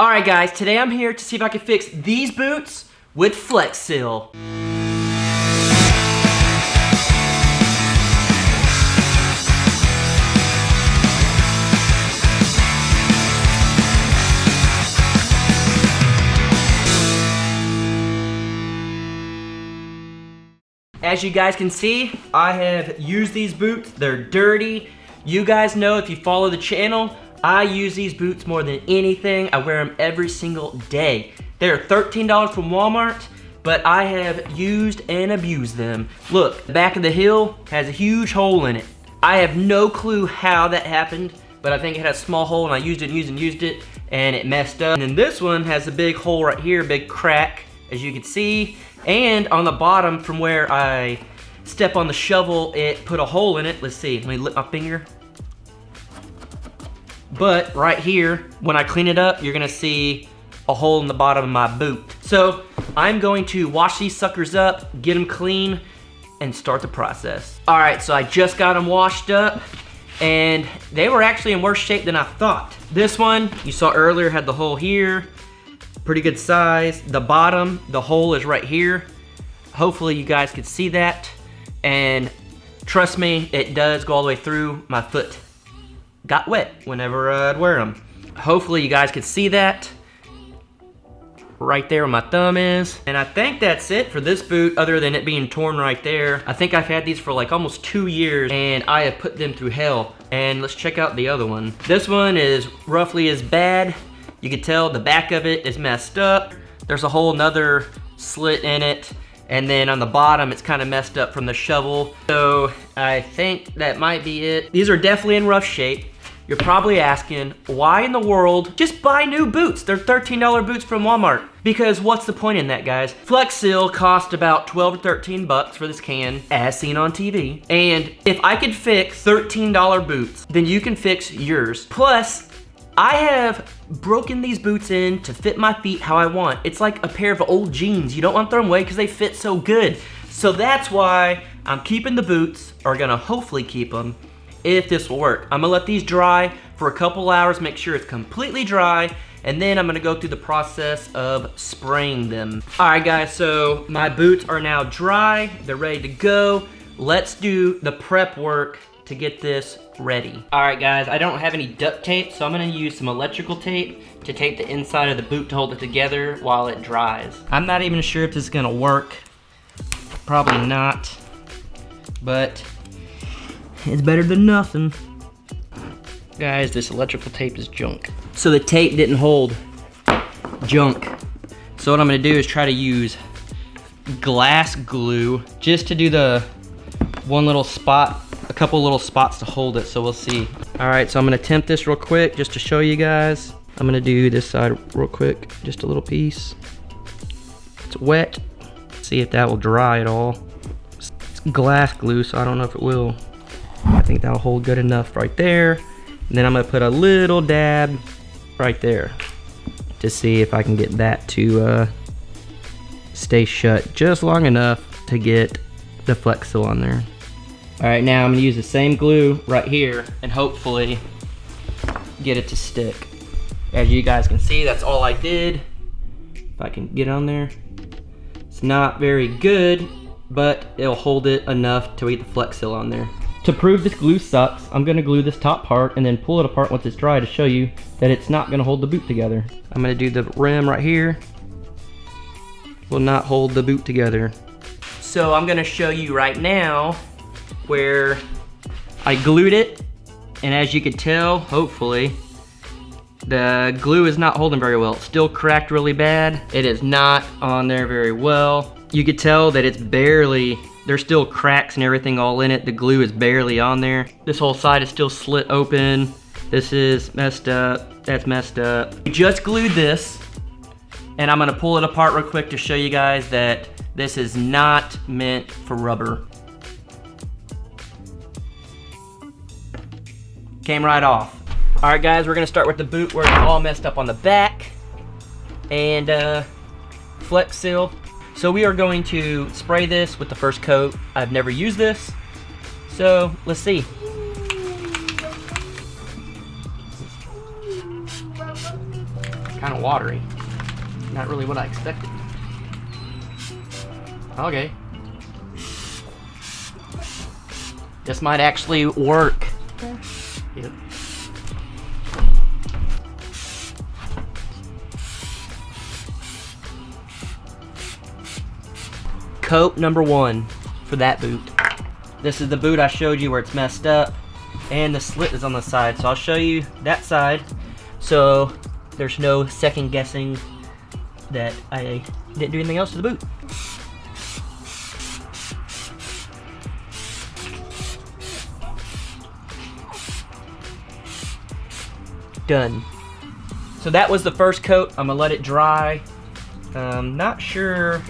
Alright guys, today I'm here to see if I can fix these boots with Flex Seal. As you guys can see, I have used these boots. They're dirty. You guys know if you follow the channel, I use these boots more than anything. I wear them every single day. They're $13 from Walmart, but I have used and abused them. Look, the back of the heel has a huge hole in it. I have no clue how that happened, but I think it had a small hole and I used it, and it messed up. And then this one has a big hole right here, big crack, as you can see. And on the bottom from where I step on the shovel, it put a hole in it. Let's see, let me lift my finger. But right here, when I clean it up, you're gonna see a hole in the bottom of my boot. So I'm going to wash these suckers up, get them clean, and start the process. All right, so I just got them washed up, and they were actually in worse shape than I thought. This one, you saw earlier, had the hole here. Pretty good size. The bottom, the hole is right here. Hopefully you guys can see that. And trust me, it does go all the way through. My foot got wet whenever I'd wear them. Hopefully you guys can see that. Right there where my thumb is. And I think that's it for this boot, other than it being torn right there. I think I've had these for like almost 2 years, and I have put them through hell. And let's check out the other one. This one is roughly as bad. You can tell the back of it is messed up. There's a whole nother slit in it. And then on the bottom, it's kind of messed up from the shovel. So I think that might be it. These are definitely in rough shape. You're probably asking, why in the world? Just buy new boots. They're $13 boots from Walmart. Because what's the point in that, guys? Flex Seal cost about 12 or 13 bucks for this can, as seen on TV. And if I could fix $13 boots, then you can fix yours. Plus, I have broken these boots in to fit my feet how I want. It's like a pair of old jeans. You don't want to throw them away because they fit so good. So that's why I'm keeping the boots, or gonna hopefully keep them, if this will work. I'm gonna let these dry for a couple hours, make sure it's completely dry, and then I'm gonna go through the process of spraying them. All right guys, so my boots are now dry. They're ready to go. Let's do the prep work to get this ready. All right guys, I don't have any duct tape, so I'm gonna use some electrical tape to tape the inside of the boot to hold it together while it dries. I'm not even sure if this is gonna work. Probably not, but it's better than nothing. Guys, this electrical tape is junk. So the tape didn't hold junk. So what I'm gonna do is try to use glass glue just to do the one little spot, a couple little spots to hold it, so we'll see. All right, so I'm gonna attempt this real quick just to show you guys. I'm gonna do this side real quick, just a little piece. It's wet. See if that will dry at all. It's glass glue, so I don't know if it will. I think that'll hold good enough right there. And then I'm gonna put a little dab right there to see if I can get that to stay shut just long enough to get the Flex Seal on there. All right, now I'm gonna use the same glue right here and hopefully get it to stick. As you guys can see, that's all I did. If I can get on there. It's not very good, but it'll hold it enough to get the Flex Seal on there. To prove this glue sucks, I'm gonna glue this top part and then pull it apart once it's dry to show you that it's not gonna hold the boot together. I'm gonna do the rim right here. Will not hold the boot together. So I'm gonna show you right now where I glued it, and as you can tell, hopefully, the glue is not holding very well. It's still cracked really bad. It is not on there very well. You could tell that it's barely, there's still cracks and everything all in it. The glue is barely on there. This whole side is still slit open. This is messed up, that's messed up. We just glued this, and I'm gonna pull it apart real quick to show you guys that this is not meant for rubber. Came right off. All right guys, we're gonna start with the boot where it's all messed up on the back. And Flex Seal. So we are going to spray this with the first coat. I've never used this, so let's see. kind of watery. Not really what I expected. Okay. This might actually work. Yep. Coat number 1 for that boot. This is the boot I showed you where it's messed up and the slit is on the side. So I'll show you that side so there's no second guessing that I didn't do anything else to the boot. Done. So that was the first coat. I'm gonna let it dry. Not sure,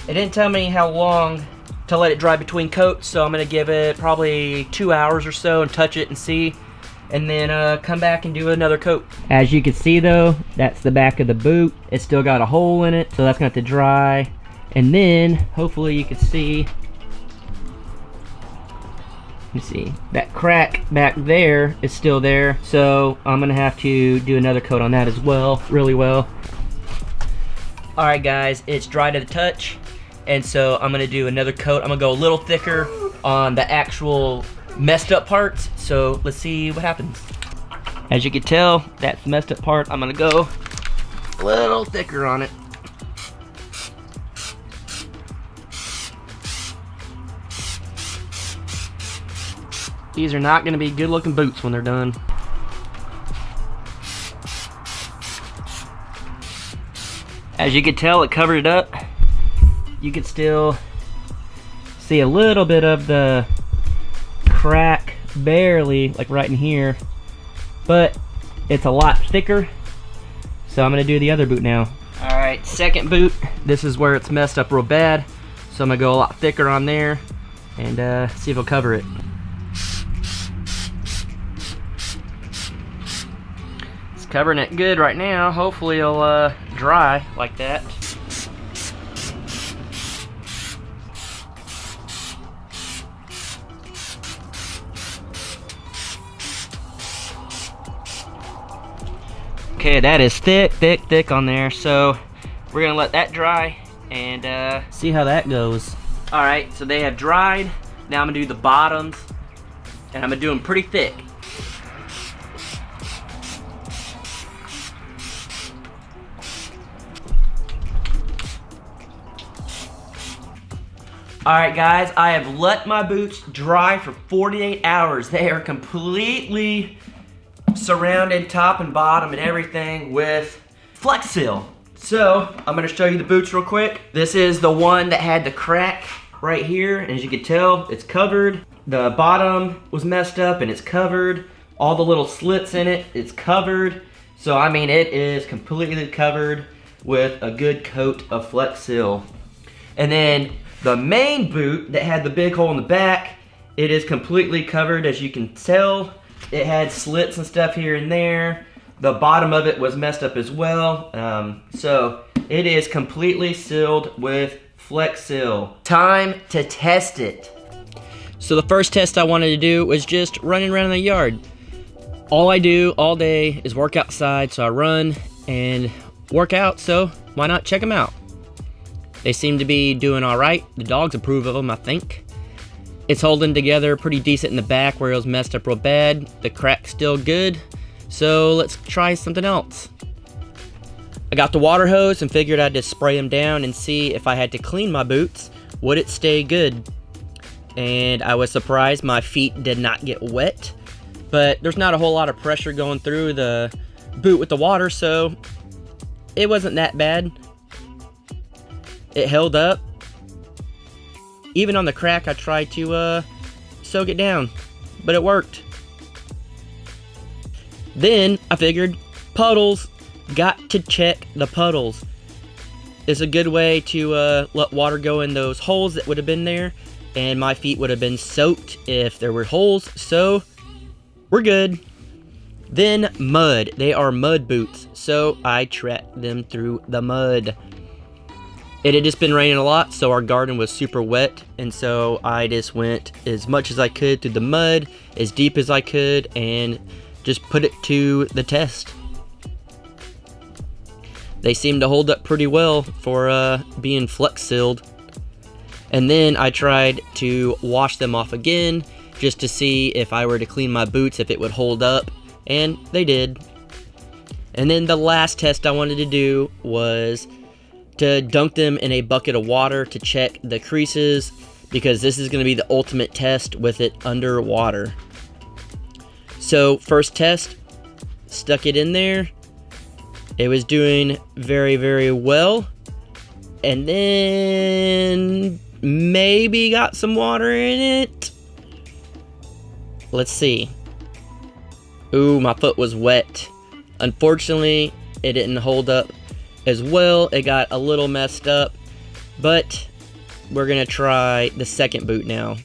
it didn't tell me how long to let it dry between coats, so I'm gonna give it probably 2 hours or so and touch it and see, and then come back and do another coat. As you can see though, that's the back of the boot. It's still got a hole in it, so that's gonna have to dry. And then hopefully you can see, let me see, that crack back there is still there, so I'm gonna have to do another coat on that as well, really well. All right guys, it's dry to the touch, and so I'm gonna do another coat. I'm gonna go a little thicker on the actual messed up parts, so let's see what happens. As you can tell, that's the messed up part. I'm gonna go a little thicker on it. These are not gonna be good looking boots when they're done. As you can tell, it covered it up. You can still see a little bit of the crack, barely, like right in here, but it's a lot thicker. So I'm gonna do the other boot now. All right, second boot. This is where it's messed up real bad, so I'm gonna go a lot thicker on there and see if it'll cover it. It's covering it good right now. Hopefully it'll dry like that. Okay, that is thick on there, so we're gonna let that dry and see how that goes. All right, so they have dried. Now I'm gonna do the bottoms, and I'm gonna do them pretty thick. All right, guys, I have let my boots dry for 48 hours. They are completely surrounded top and bottom and everything with Flex Seal. So I'm gonna show you the boots real quick. This is the one that had the crack right here, and as you can tell, it's covered. The bottom was messed up and it's covered. All the little slits in it, it's covered. So I mean, it is completely covered with a good coat of Flex Seal. And then the main boot that had the big hole in the back, it is completely covered, as you can tell. It had slits and stuff here and there. The bottom of it was messed up as well. So it is completely sealed with Flex Seal. Time to test it. So the first test I wanted to do was just running around in the yard. All I do all day is work outside, so I run and work out, so why not check them out? They seem to be doing all right. The dogs approve of them, I think. It's holding together pretty decent in the back where it was messed up real bad. The crack's still good. So let's try something else. I got the water hose and figured I'd just spray them down and see if I had to clean my boots, would it stay good? And I was surprised my feet did not get wet, but there's not a whole lot of pressure going through the boot with the water, so it wasn't that bad. It held up. Even on the crack, I tried to soak it down, but it worked. Then I figured puddles, got to check the puddles. It's a good way to let water go in those holes that would have been there, and my feet would have been soaked if there were holes, so we're good. Then mud. They are mud boots, so I trekked them through the mud. It had just been raining a lot, so our garden was super wet, and so I just went as much as I could through the mud, as deep as I could, and just put it to the test. they seem to hold up pretty well for being flex sealed. And then I tried to wash them off again just to see if I were to clean my boots if it would hold up, and they did. And then the last test I wanted to do was to dunk them in a bucket of water to check the creases, because this is going to be the ultimate test with it underwater. So first test, stuck it in there. It was doing very, very well. And then maybe got some water in it. Let's see. Ooh, my foot was wet. Unfortunately, it didn't hold up as well. It got a little messed up, but we're gonna try the second boot now.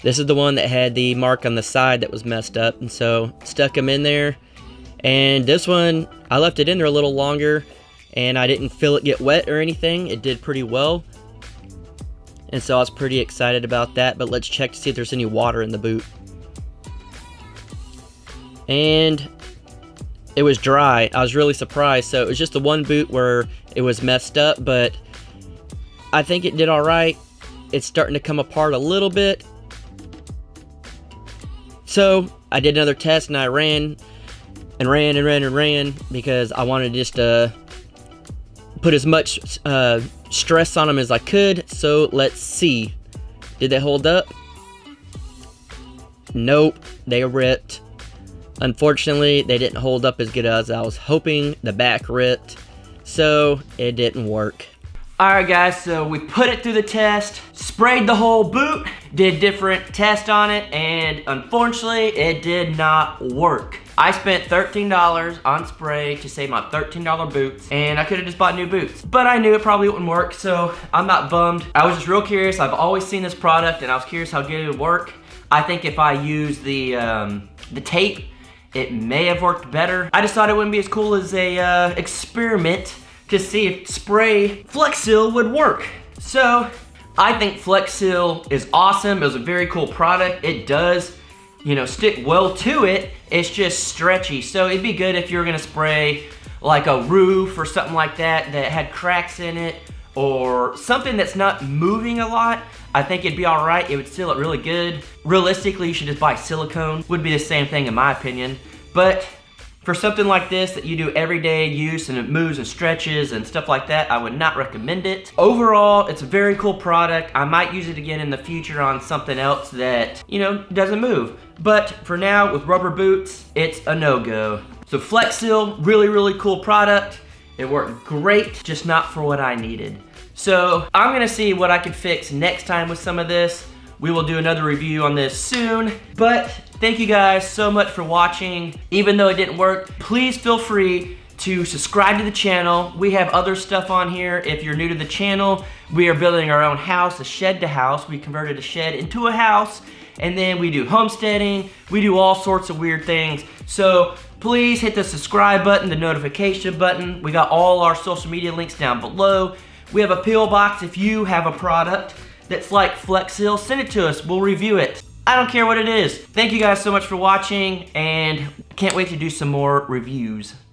This is the one that had the mark on the side that was messed up, and so stuck them in there. And this one, I left it in there a little longer, and I didn't feel it get wet or anything. It did pretty well, and so I was pretty excited about that. But let's check to see if there's any water in the boot. And it was dry. I was really surprised. So it was just the one boot where it was messed up, but I think it did all right. It's starting to come apart a little bit. So I did another test, and I ran because I wanted just to put as much stress on them as I could. So let's see. Did they hold up? Nope, they ripped. Unfortunately, they didn't hold up as good as I was hoping. The back ripped, so it didn't work. Alright guys, so we put it through the test, sprayed the whole boot, did different tests on it, and unfortunately, it did not work. I spent $13 on spray to save my $13 boots, and I could have just bought new boots. But I knew it probably wouldn't work, so I'm not bummed. I was just real curious. I've always seen this product, and I was curious how good it would work. I think if I use the tape, it may have worked better. I just thought it wouldn't be as cool as a experiment to see if spray Flex Seal would work. So I think Flex Seal is awesome. It was a very cool product. It does, you know, stick well to it. It's just stretchy. So it'd be good if you were gonna spray like a roof or something like that that had cracks in it, or something that's not moving a lot. I think it'd be all right. It would seal it really good. Realistically, you should just buy silicone. Would be the same thing in my opinion. But for something like this that you do everyday use and it moves and stretches and stuff like that, I would not recommend it. Overall, it's a very cool product. I might use it again in the future on something else that, you know, doesn't move. But for now, with rubber boots, it's a no-go. So Flex Seal, really, really cool product. It worked great, just not for what I needed. So I'm gonna see what I can fix next time with some of this. We will do another review on this soon, but thank you guys so much for watching. Even though it didn't work, please feel free to subscribe to the channel. We have other stuff on here. If you're new to the channel, we are building our own house, a shed to house. We converted a shed into a house, and then we do homesteading. We do all sorts of weird things. So please hit the subscribe button, the notification button. We got all our social media links down below. We have a P.O. box. If you have a product that's like Flex Seal, send it to us. We'll review it. I don't care what it is. Thank you guys so much for watching, and can't wait to do some more reviews.